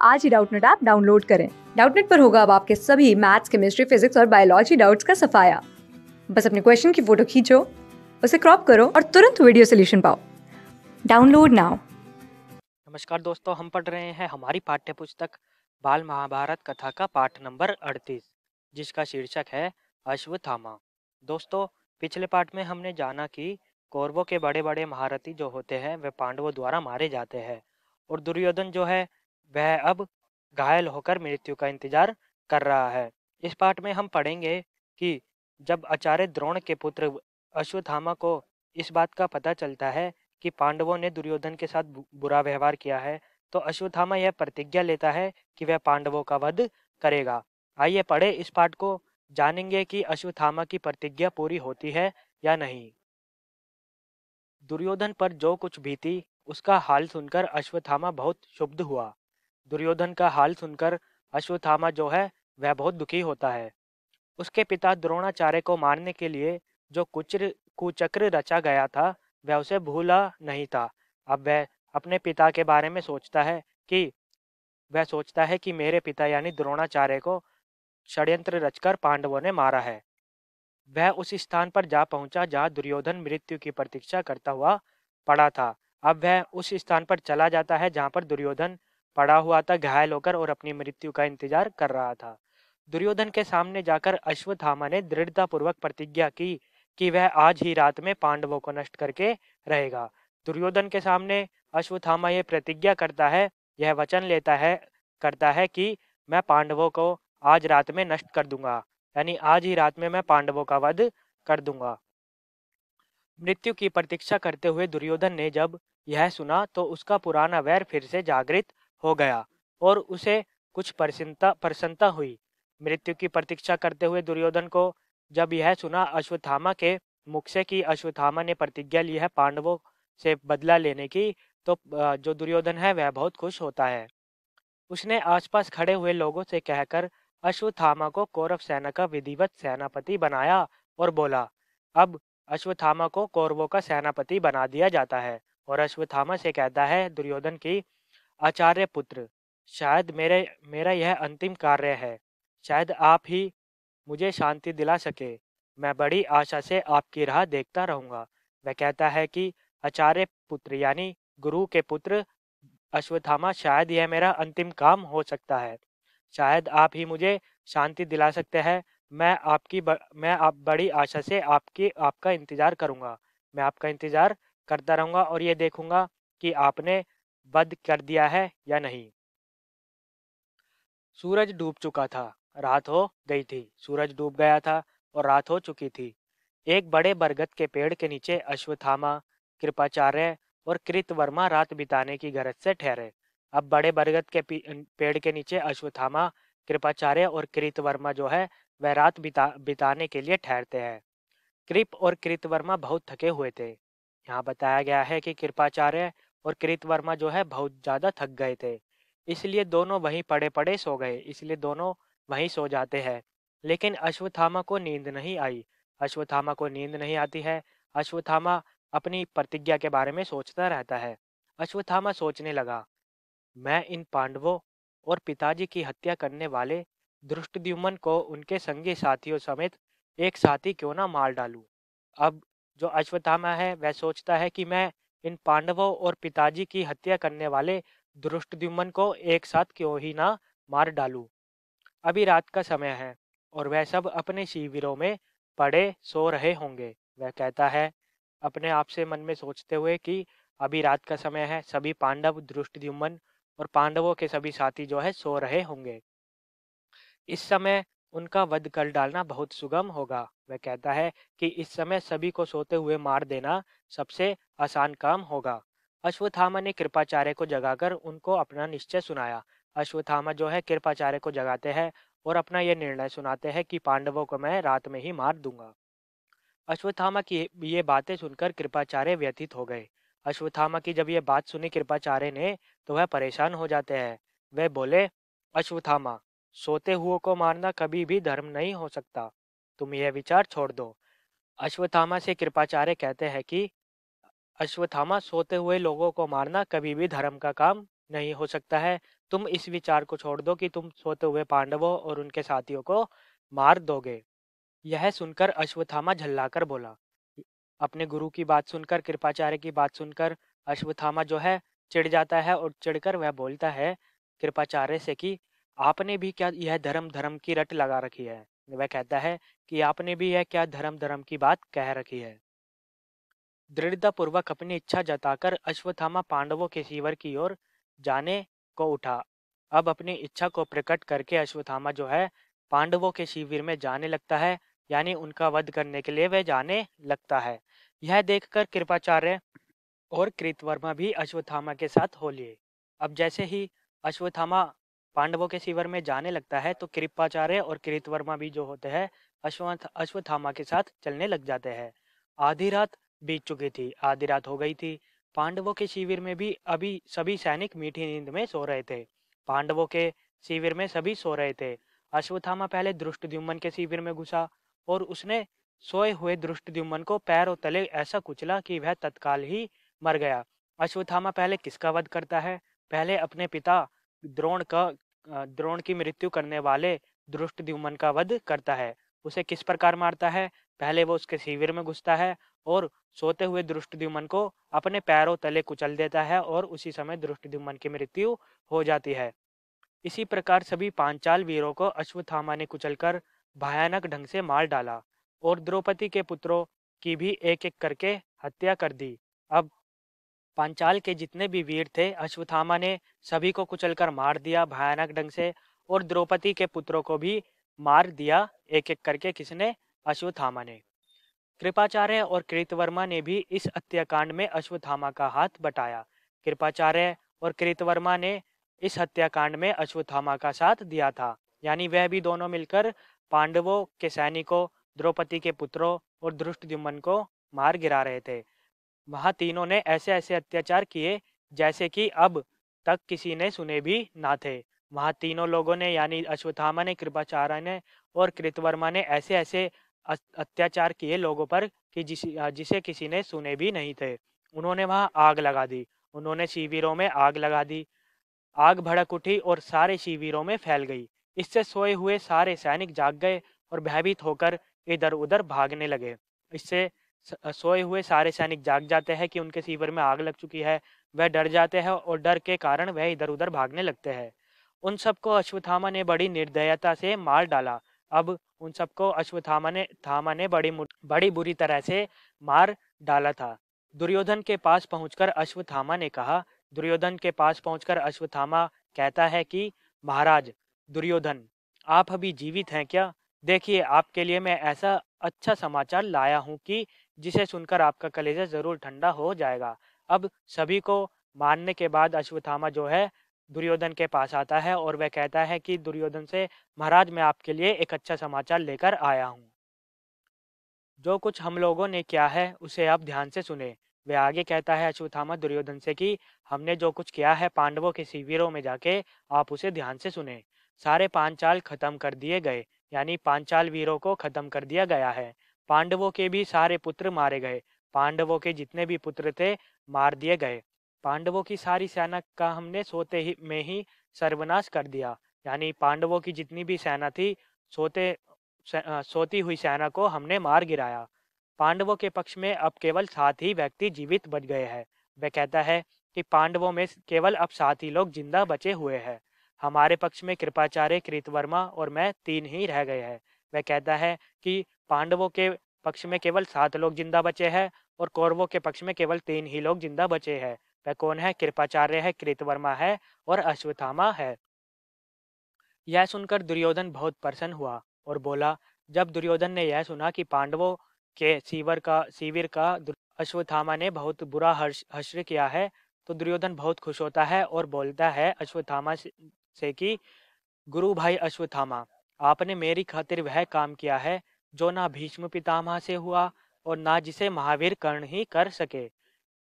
आज ही Doubtnut app download करें। Doubtnut पर होगा अब आपके सभी मैथ्स, केमिस्ट्री, फिजिक्स और बायोलॉजी डाउट्स का सफाया। बस अपने क्वेश्चन की फोटो खींचो, उसे क्रॉप करो और तुरंत वीडियो सोल्यूशन पाओ। Download now. नमस्कार दोस्तों, हम पढ़ रहे हैं हमारी पाठ्य पुस्तक बाल महाभारत कथा का पाठ नंबर 38, जिसका शीर्षक है अश्वत्थामा। दोस्तों, पिछले पाठ में हमने जाना कि कौरवों के बड़े बड़े महारथी जो होते हैं वे पांडवों द्वारा मारे जाते हैं और दुर्योधन जो है वह अब घायल होकर मृत्यु का इंतजार कर रहा है। इस पाठ में हम पढ़ेंगे कि जब आचार्य द्रोण के पुत्र अश्वत्थामा को इस बात का पता चलता है कि पांडवों ने दुर्योधन के साथ बुरा व्यवहार किया है, तो अश्वत्थामा यह प्रतिज्ञा लेता है कि वह पांडवों का वध करेगा। आइए पढ़े इस पाठ को, जानेंगे कि अश्वत्थामा की प्रतिज्ञा पूरी होती है या नहीं। दुर्योधन पर जो कुछ बीती उसका हाल सुनकर अश्वत्थामा बहुत क्षुब्ध हुआ। दुर्योधन का हाल सुनकर अश्वत्थामा जो है वह बहुत दुखी होता है। उसके पिता द्रोणाचार्य को मारने के लिए जो कुचक्र रचा गया था वह उसे भूला नहीं था। अब वह अपने पिता के बारे में सोचता है कि मेरे पिता यानी द्रोणाचार्य को षड्यंत्र रचकर पांडवों ने मारा है। वह उस स्थान पर जा पहुंचा जहां दुर्योधन मृत्यु की प्रतीक्षा करता हुआ पड़ा था। अब वह उस स्थान पर चला जाता है जहां पर दुर्योधन पड़ा हुआ था घायल होकर और अपनी मृत्यु का इंतजार कर रहा था। दुर्योधन के सामने जाकर अश्वत्थामा ने दृढ़तापूर्वक प्रतिज्ञा की कि वह आज ही रात में पांडवों को नष्ट करके रहेगा। दुर्योधन के सामने अश्वत्थामा यह प्रतिज्ञा करता है, यह वचन करता है कि मैं पांडवों को आज रात में नष्ट कर दूंगा, यानी आज ही रात में मैं पांडवों का वध कर दूंगा। मृत्यु की प्रतीक्षा करते हुए दुर्योधन ने जब यह सुना तो उसका पुराना वैर फिर से जागृत हो गया और उसे कुछ प्रसन्नता हुई। मृत्यु की प्रतीक्षा करते हुए दुर्योधन को जब यह सुना अश्वत्थामा के मुख से कि अश्वत्थामा ने प्रतिज्ञा ली है पांडवों से बदला लेने की, तो जो दुर्योधन है वह बहुत खुश होता है। उसने आसपास खड़े हुए लोगों से कहकर अश्वत्थामा को कौरव सेना का विधिवत सेनापति बनाया और बोला, अब अश्वत्थामा को कौरवों का सेनापति बना दिया जाता है। और अश्वत्थामा से कहता है दुर्योधन की, आचार्य पुत्र, शायद मेरा यह अंतिम कार्य है, शायद आप ही मुझे शांति दिला सके। मैं बड़ी आशा से आपकी राह देखता रहूंगा। वह कहता है कि आचार्य पुत्र यानी गुरु के पुत्र अश्वत्थामा, शायद यह मेरा अंतिम काम हो सकता है, शायद आप ही मुझे शांति दिला सकते हैं। मैं आप बड़ी आशा से आपका इंतजार करूंगा। मैं आपका इंतजार करता रहूंगा और ये देखूंगा कि आपने वध कर दिया है या नहीं। सूरज डूब चुका था, रात हो गई थी। सूरज डूब गया था और रात हो चुकी थी। एक बड़े बरगद के पेड़ के नीचे अश्वत्थामा, कृपाचार्य और कृतवर्मा रात बिताने की गरज से ठहरे। अब बड़े बरगद के पेड़ के नीचे अश्वत्थामा, कृपाचार्य और कृतवर्मा जो है वह रात बिताने के लिए ठहरते हैं। कृप और कृतवर्मा बहुत थके हुए थे। यहाँ बताया गया है कि कृपाचार्य और कृतवर्मा जो है बहुत ज़्यादा थक गए थे, इसलिए दोनों वहीं पड़े पड़े सो गए, इसलिए दोनों वहीं सो जाते हैं। लेकिन अश्वत्थामा को नींद नहीं आई। अश्वत्थामा को नींद नहीं आती है। अश्वत्थामा अपनी प्रतिज्ञा के बारे में सोचता रहता है। अश्वत्थामा सोचने लगा, मैं इन पांडवों और पिताजी की हत्या करने वाले धृष्टद्युम्न को उनके संगी साथियों समेत एक साथ ही क्यों ना मार डालूं। अब जो अश्वत्थामा है वह सोचता है कि मैं इन पांडवों और पिताजी की हत्या करने वाले धृष्टद्युम्न को एक साथ क्यों ही ना मार डालूं। अभी रात का समय है और वह सब अपने शिविरों में पड़े सो रहे होंगे। वह कहता है अपने आप से मन में सोचते हुए कि अभी रात का समय है, सभी पांडव, धृष्टद्युम्न और पांडवों के सभी साथी जो है सो रहे होंगे। इस समय उनका वध कर डालना बहुत सुगम होगा। वह कहता है कि इस समय सभी को सोते हुए मार देना सबसे आसान काम होगा। अश्वत्थामा ने कृपाचार्य को जगाकर उनको अपना निश्चय सुनाया। अश्वत्थामा जो है कृपाचार्य को जगाते हैं और अपना यह निर्णय सुनाते हैं कि पांडवों को मैं रात में ही मार दूंगा। अश्वत्थामा की ये बातें सुनकर कृपाचार्य व्यथित हो गए। अश्वत्थामा की जब ये बात सुनी कृपाचार्य ने तो वह परेशान हो जाते हैं। वे बोले, अश्वत्थामा, सोते हुओं को मारना कभी भी धर्म नहीं हो सकता, तुम यह विचार छोड़ दो। अश्वत्थामा से कृपाचार्य कहते हैं कि अश्वत्थामा, सोते हुए लोगों को मारना कभी भी धर्म का काम नहीं हो सकता है। तुम इस विचार को छोड़ दो कि तुम सोते हुए पांडवों और उनके साथियों को मार दोगे। यह सुनकर अश्वत्थामा झल्लाकर बोला। अपने गुरु की बात सुनकर, कृपाचार्य की बात सुनकर अश्वत्थामा जो है चिढ़ जाता है और चिढ़कर वह बोलता है कृपाचार्य से कि आपने भी क्या यह धर्म धर्म की रट लगा रखी है। वह कहता है कि आपने भी यह क्या धर्म धर्म की बात कह रखी है। दृढ़तापूर्वक अपनी इच्छा जताकर अश्वत्थामा पांडवों के शिविर की ओर जाने को उठा। अब अपनी इच्छा को प्रकट करके अश्वत्थामा जो है पांडवों के शिविर में जाने लगता है, यानी उनका वध करने के लिए वह जाने लगता है। यह देखकर कृपाचार्य और कृतवर्मा भी अश्वत्थामा के साथ हो लिए। अब जैसे ही अश्वत्थामा पांडवों के शिविर में जाने लगता है तो कृपाचार्य और कृतवर्मा भी जो होते हैं अश्वत्थामा के साथ चलने लग जाते हैं। आधी रात बीत चुकी थी, आधी रात हो गई थी। पांडवों के शिविर में भी अभी सभी सैनिक मीठी नींद में सो रहे थे। पांडवों के शिविर में सभी सो रहे थे। अश्वत्थामा पहले धृष्टद्युम्न के शिविर में घुसा और उसने सोए हुए धृष्टद्युम्न को पैरों तले ऐसा कुचला कि वह तत्काल ही मर गया। अश्वत्थामा पहले किसका वध करता है? पहले अपने पिता द्रोण की मृत्यु करने वाले धृष्टद्युम्न का वध करता है। उसे किस प्रकार मारता है? पहले वो उसके शिविर में घुसता है और सोते हुए धृष्टद्युम्न को अपने पैरों तले कुचल देता है और उसी समय धृष्टद्युम्न की मृत्यु हो जाती है। इसी प्रकार सभी पांचाल वीरों को अश्वत्थामा ने कुचलकर भयानक ढंग से मार डाला और द्रौपदी के पुत्रों की भी एक एक करके हत्या कर दी। अब पांचाल के जितने भी वीर थे अश्वत्थामा ने सभी को कुचलकर मार दिया भयानक ढंग से, और द्रौपदी के पुत्रों को भी मार दिया एक एक करके। किसने? अश्वत्थामा ने। कृपाचार्य और कृतवर्मा ने भी इस हत्याकांड में अश्वत्थामा का हाथ बटाया। कृपाचार्य और कृतवर्मा ने इस हत्याकांड में अश्वत्थामा का साथ दिया था, यानी वह भी दोनों मिलकर पांडवों के सैनिकों, द्रौपदी के पुत्रों और धृष्टद्युम्न को मार गिरा रहे थे। वहाँ तीनों ने ऐसे ऐसे अत्याचार किए जैसे कि अब तक किसी ने सुने भी ना थे। वहाँ तीनों लोगों ने, यानी अश्वत्थामा ने, कृपाचार्य ने और कृतवर्मा ने ऐसे ऐसे अत्याचार किए लोगों पर कि जिसे किसी ने सुने भी नहीं थे। उन्होंने वहाँ आग लगा दी, उन्होंने शिविरों में आग लगा दी। आग भड़क उठी और सारे शिविरों में फैल गई। इससे सोए हुए सारे सैनिक जाग गए और भयभीत होकर इधर उधर भागने लगे। इससे सोए हुए सारे सैनिक जाग जाते हैं कि उनके शिविर में आग लग चुकी है। वह डर जाते हैं और डर के कारण वह इधर उधर भागने लगते हैं। उन सबको अश्वत्थामा ने बड़ी निर्दयता से मार डाला। अब उन सबको थामा ने बड़ी बुरी तरह से मार डाला था। दुर्योधन के पास पहुंचकर अश्वत्थामा ने कहा दुर्योधन के पास पहुंचकर अश्वत्थामा कहता है कि महाराज दुर्योधन, आप अभी जीवित हैं क्या? देखिए, आपके लिए मैं ऐसा अच्छा समाचार लाया हूं कि जिसे सुनकर आपका कलेजा जरूर ठंडा हो जाएगा। अब सभी को मारने के बाद अश्वत्थामा जो है दुर्योधन के पास आता है और वह कहता है कि दुर्योधन से, महाराज मैं आपके लिए एक अच्छा समाचार लेकर आया हूँ। जो कुछ हम लोगों ने किया है उसे आप ध्यान से सुने। वह आगे कहता है अश्वत्थामा दुर्योधन से कि हमने जो कुछ किया है पांडवों के शिविरों में जाके, आप उसे ध्यान से सुने। सारे पांचाल खत्म कर दिए गए, यानी पांचाल वीरों को खत्म कर दिया गया है। पांडवों के भी सारे पुत्र मारे गए। पांडवों के जितने भी पुत्र थे मार दिए गए। पांडवों की सारी सेना का हमने सोते ही में ही सर्वनाश कर दिया, यानी पांडवों की जितनी भी सेना थी सोती हुई सेना को हमने मार गिराया। पांडवों के पक्ष में अब केवल 7 ही व्यक्ति जीवित बच गए हैं। वह कहता है कि पांडवों में केवल अब 7 ही लोग जिंदा बचे हुए हैं। हमारे पक्ष में कृपाचार्य, कृतवर्मा और मैं 3 ही रह गए हैं। वह कहता है कि पांडवों के पक्ष में केवल 7 लोग जिंदा बचे हैं और कौरवों के पक्ष में केवल 3 ही लोग जिंदा बचे हैं। वह कौन है? कृपाचार्य है, कृतवर्मा है और अश्वत्थामा है। यह सुनकर दुर्योधन बहुत प्रसन्न हुआ और बोला। जब दुर्योधन ने यह सुना कि पांडवों के शिविर का अश्वत्थामा ने बहुत बुरा हश्र किया है, तो दुर्योधन बहुत खुश होता है और बोलता है अश्वत्थामा से कि गुरु भाई अश्वत्थामा, आपने मेरी खातिर वह काम किया है जो ना भीष्म पितामह से हुआ और ना जिसे महावीर कर्ण ही कर सके।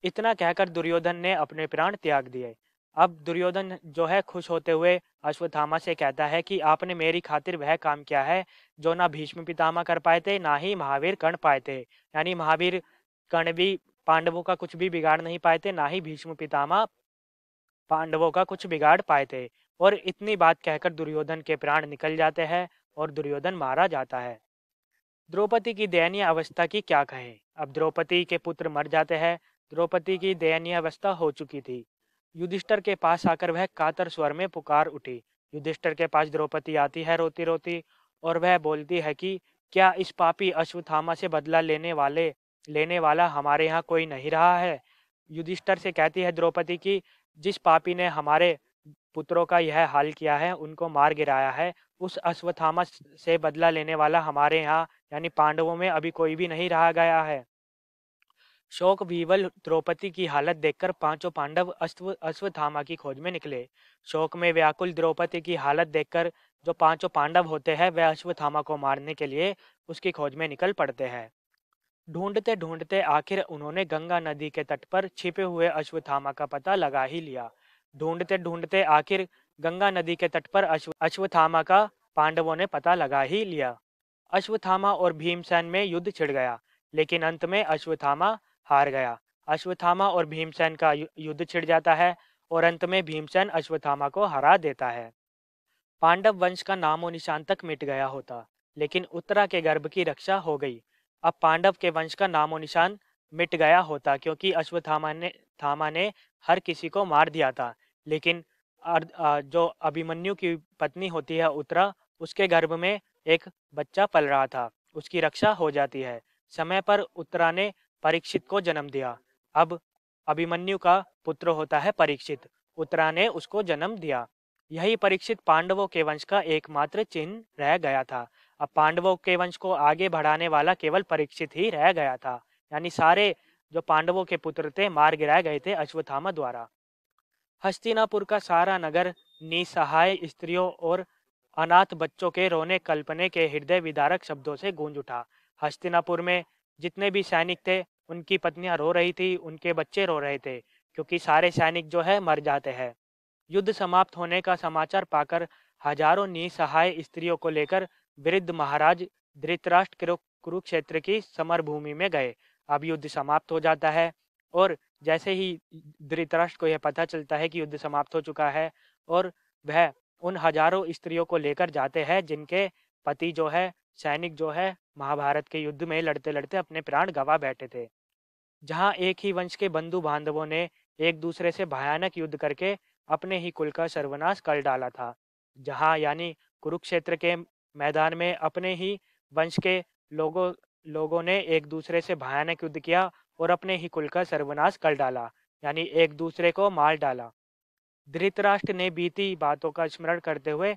इतना कहकर दुर्योधन ने अपने प्राण त्याग दिए। अब दुर्योधन जो है खुश होते हुए अश्वत्थामा से कहता है कि आपने मेरी खातिर वह काम किया है जो ना भीष्म पितामह कर पाए थे, ना ही महावीर कर्ण पाए थे। यानी महावीर कर्ण भी पांडवों का कुछ भी बिगाड़ नहीं पाए थे, ना ही भीष्म पितामह पांडवों का कुछ बिगाड़ पाए थे। और इतनी बात कहकर दुर्योधन के प्राण निकल जाते हैं और दुर्योधन मारा जाता है। द्रौपदी की दयनीय अवस्था की क्या कहें। अब द्रौपदी के पुत्र मर जाते हैं। द्रौपदी की दयनीय अवस्था हो चुकी थी। युधिष्ठिर के पास आकर वह कातर स्वर में पुकार उठी। युधिष्ठिर के पास द्रौपदी आती है रोती रोती, और वह बोलती है कि क्या इस पापी अश्वत्थामा से बदला लेने वाला हमारे यहाँ कोई नहीं रहा है। युधिष्ठिर से कहती है द्रौपदी की, जिस पापी ने हमारे पुत्रों का यह हाल किया है, उनको मार गिराया है, उस अश्वत्थामा से बदला लेने वाला हमारे यहाँ यानी पांडवों में अभी कोई भी नहीं रहा गया है। शोक विवल द्रौपदी की हालत देखकर पांचों पांडव अश्वत्थामा की खोज में निकले। शोक में व्याकुल द्रौपदी की हालत देखकर जो पांचों पांडव होते हैं वह अश्वत्थामा को मारने के लिए उसकी खोज में निकल पड़ते हैं। ढूंढते ढूंढते आखिर उन्होंने गंगा नदी के तट पर छिपे हुए अश्वत्थामा का पता लगा ही लिया। ढूंढते ढूंढते आखिर गंगा नदी के तट पर अश्वत्थामा का पांडवों ने पता लगा ही लिया। अश्वत्थामा और भीमसेन में युद्ध छिड़ गया, लेकिन अंत में अश्वत्थामा हार गया। अश्वत्थामा और भीमसेन का युद्ध छिड़ जाता है और अंत में भीमसेन अश्वत्थामा को हरा देता है। पांडव वंश का नामो निशान तक मिट गया होता, लेकिन उत्तरा के गर्भ की रक्षा हो गई। अब पांडव के वंश का नामो निशान मिट गया होता, क्योंकि थामा ने हर किसी को मार दिया था। लेकिन जो अभिमन्यु की पत्नी होती है उत्तरा, उसके गर्भ में एक बच्चा पल रहा था, उसकी रक्षा हो जाती है। समय पर उत्तरा ने परीक्षित को जन्म दिया। अब अभिमन्यु का पुत्र होता है परीक्षित। उत्तरा ने उसको जन्म दिया। यही परीक्षित पांडवों के वंश का एकमात्र चिन्ह रह गया था। अब पांडवों के वंश को आगे बढ़ाने वाला केवल परीक्षित ही रह गया था, यानी सारे जो पांडवों के पुत्र थे मार गिराए गए थे अश्वत्थामा द्वारा। हस्तिनापुर का सारा नगर निसहाय स्त्रियों और अनाथ बच्चों के रोने कल्पने के हृदय विदारक शब्दों से गूंज उठा। हस्तिनापुर में जितने भी सैनिक थे उनकी पत्नियां रो रही थी, उनके बच्चे रो रहे थे, क्योंकि सारे सैनिक जो है मर जाते हैं। युद्ध समाप्त होने का समाचार पाकर हजारों निसहाय स्त्रियों को लेकर वृद्ध महाराज धृतराष्ट्र कुरुक्षेत्र की समर भूमि में गए। अब युद्ध समाप्त हो जाता है, और जैसे ही धृतराष्ट्र को यह पता चलता है कि युद्ध समाप्त हो चुका है, और वह उन हजारों स्त्रियों को लेकर जाते हैं जिनके पति जो है सैनिक जो है महाभारत के युद्ध में लड़ते लड़ते अपने प्राण गंवा बैठे थे। जहां एक ही वंश के बंधु बांधवों ने एक दूसरे से भयानक युद्ध करके अपने ही कुल का सर्वनाश कर डाला था। जहां यानी कुरुक्षेत्र के मैदान में अपने ही वंश के लोगों ने एक दूसरे से भयानक युद्ध किया और अपने ही कुल का सर्वनाश कर डाला, यानी एक दूसरे को मार डाला। धृतराष्ट्र ने बीती बातों का स्मरण करते हुए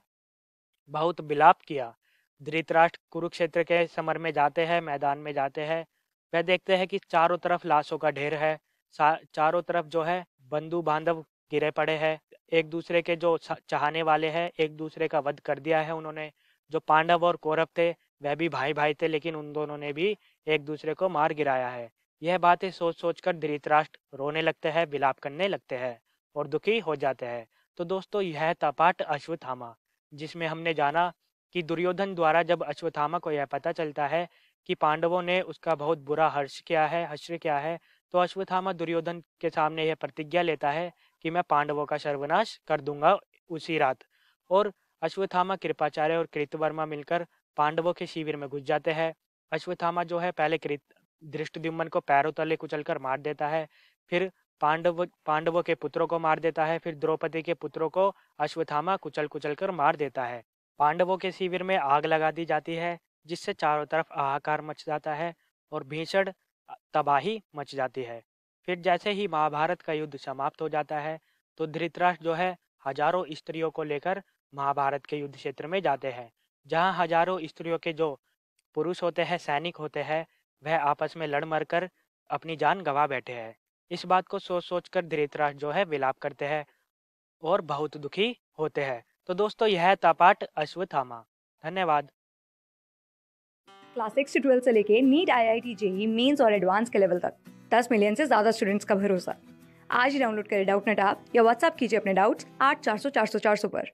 बहुत विलाप किया। धृतराष्ट्र कुरुक्षेत्र के समर में जाते हैं, मैदान में जाते हैं। वह देखते हैं कि चारों तरफ लाशों का ढेर है। चारों तरफ जो है बंधु बांधव गिरे पड़े हैं। एक दूसरे के जो चाहने वाले हैं एक दूसरे का वध कर दिया है उन्होंने। जो पांडव और कौरव थे वह भी भाई भाई थे, लेकिन उन दोनों ने भी एक दूसरे को मार गिराया है। यह बातें सोच सोच कर धृतराष्ट्र रोने लगते हैं, विलाप करने लगते हैं और दुखी हो जाते हैं। तो दोस्तों यह था पाठ अश्वत्थामा, जिसमें हमने जाना कि दुर्योधन द्वारा जब अश्वत्थामा को यह पता चलता है कि पांडवों ने उसका बहुत बुरा हश्र किया है, तो अश्वत्थामा दुर्योधन के सामने यह प्रतिज्ञा लेता है कि मैं पांडवों का सर्वनाश कर दूंगा उसी रात। और अश्वत्थामा, कृपाचार्य और कृतवर्मा मिलकर पांडवों के शिविर में घुस जाते हैं। अश्वत्थामा जो है पहले धृष्टद्युम्न को पैरों तले कुचलकर मार देता है, फिर पांडवों के पुत्रों को मार देता है, फिर द्रौपदी के पुत्रों को अश्वत्थामा कुचल कुचल कर मार देता है। पांडवों के शिविर में आग लगा दी जाती है, जिससे चारों तरफ हाहाकार मच जाता है और भीषण तबाही मच जाती है। फिर जैसे ही महाभारत का युद्ध समाप्त हो जाता है, तो धृतराष्ट्र जो है हजारों स्त्रियों को लेकर महाभारत के युद्ध क्षेत्र में जाते हैं, जहां हजारों स्त्रियों के जो पुरुष होते हैं, सैनिक होते हैं, वह आपस में लड़ मर कर अपनी जान गंवा बैठे हैं। इस बात को सोच सोच कर धृतराष्ट्र जो है विलाप करते हैं और बहुत दुखी होते हैं। तो दोस्तों यह था पाठ अश्वत्थामा। धन्यवाद। क्लास 6 से 12 से लेके नीट, IIT, JEE मेंस और एडवांस के लेवल तक 10 मिलियन से ज़्यादा स्टूडेंट्स का भरोसा। आज ही डाउनलोड करें डाउटनेट ऐप या व्हाट्सएप कीजिए अपने डाउट्स 8400 400 400 पर।